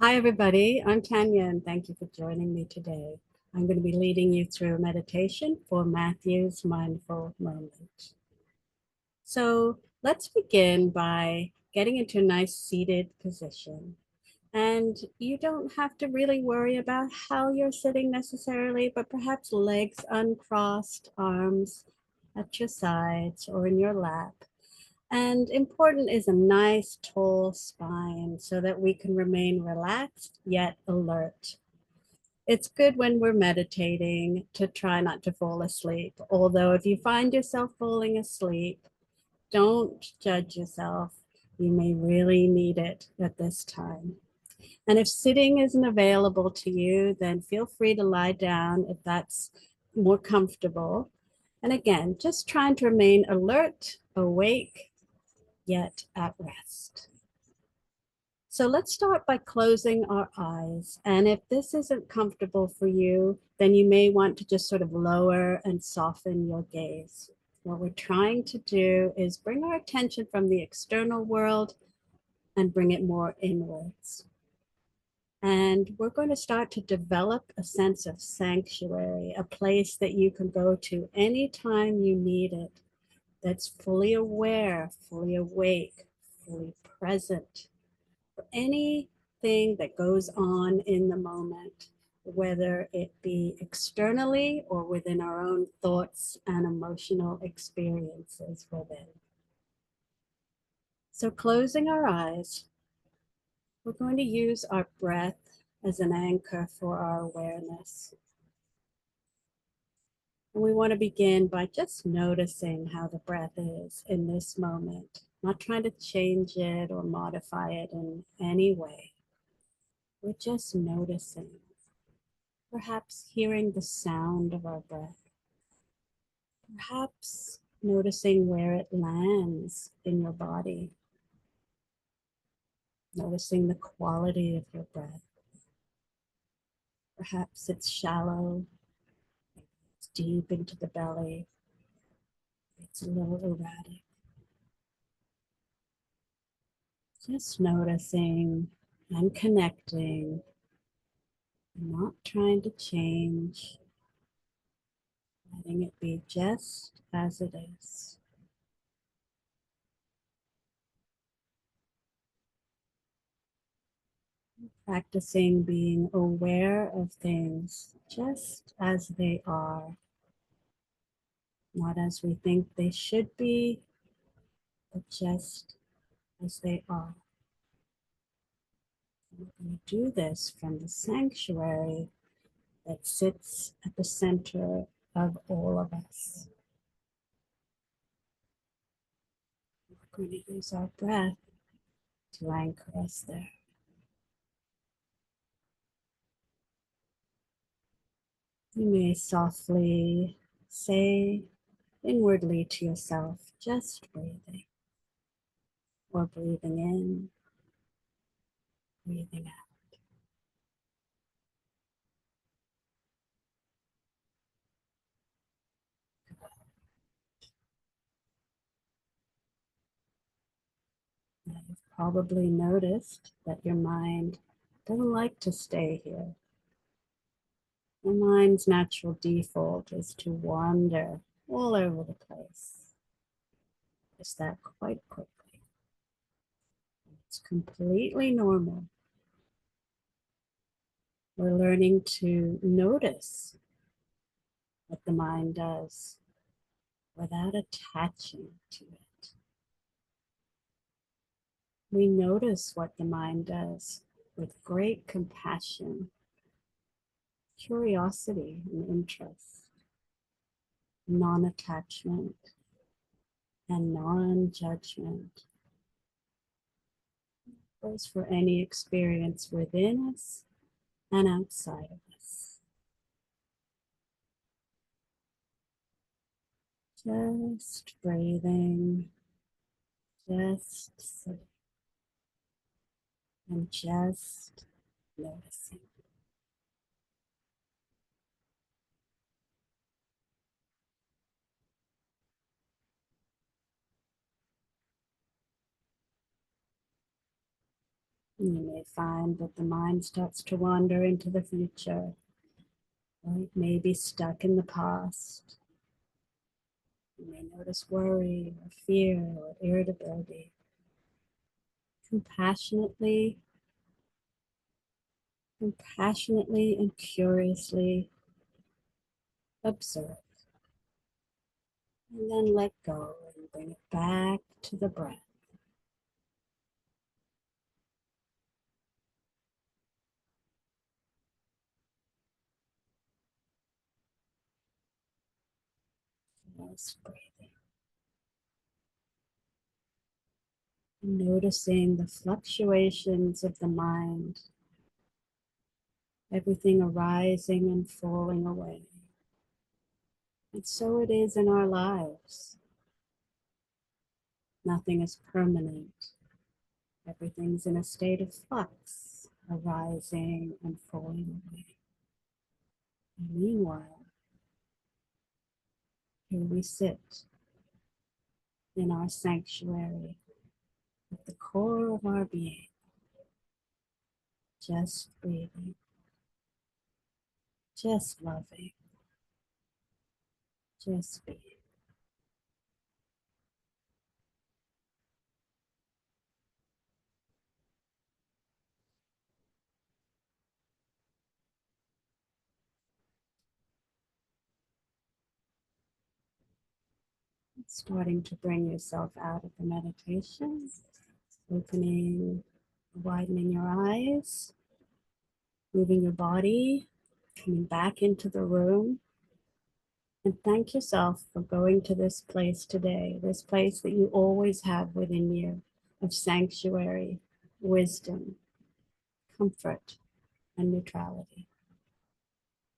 Hi, everybody. I'm Tanya, and thank you for joining me today. I'm going to be leading you through a meditation for Matthew's Mindful Moment. So let's begin by getting into a nice seated position. And you don't have to really worry about how you're sitting necessarily, but perhaps legs uncrossed, arms at your sides or in your lap. And important is a nice tall spine so that we can remain relaxed yet alert. It's good when we're meditating to try not to fall asleep. Although if you find yourself falling asleep, don't judge yourself. You may really need it at this time. And if sitting isn't available to you, then feel free to lie down if that's more comfortable. And again, just trying to remain alert, awake, yet at rest. So let's start by closing our eyes. And if this isn't comfortable for you, then you may want to just sort of lower and soften your gaze. What we're trying to do is bring our attention from the external world and bring it more inwards. And we're going to start to develop a sense of sanctuary, a place that you can go to anytime you need it, that's fully aware, fully awake, fully present for anything that goes on in the moment, whether it be externally or within our own thoughts and emotional experiences within. So closing our eyes, we're going to use our breath as an anchor for our awareness. And we want to begin by just noticing how the breath is in this moment, not trying to change it or modify it in any way. We're just noticing, perhaps hearing the sound of our breath, perhaps noticing where it lands in your body, noticing the quality of your breath. Perhaps it's shallow, it's deep into the belly, it's a little erratic. Just noticing and connecting, not trying to change, letting it be just as it is. Practicing being aware of things just as they are, not as we think they should be, but just as they are. We're going to do this from the sanctuary that sits at the center of all of us. We're going to use our breath to anchor us there. You may softly say inwardly to yourself, just breathing, or breathing in, breathing out. Now, you've probably noticed that your mind doesn't like to stay here. The mind's natural default is to wander all over the place. Just that quite quickly. It's completely normal. We're learning to notice what the mind does without attaching to it. We notice what the mind does with great compassion, curiosity, and interest, non-attachment, and non-judgment. Goes for any experience within us and outside of us. Just breathing, just sitting, and just noticing. You may find that the mind starts to wander into the future, or it may be stuck in the past. You may notice worry or fear or irritability. Compassionately and curiously observe, and then let go and bring it back to the breath. Nice breathing. Noticing the fluctuations of the mind, everything arising and falling away. And so it is in our lives. Nothing is permanent. Everything's in a state of flux, arising and falling away. And meanwhile, here we sit in our sanctuary at the core of our being, just breathing, just loving, just being. Starting to bring yourself out of the meditation, opening, widening your eyes, moving your body, coming back into the room. And thank yourself for going to this place today, this place that you always have within you of sanctuary, wisdom, comfort, and neutrality.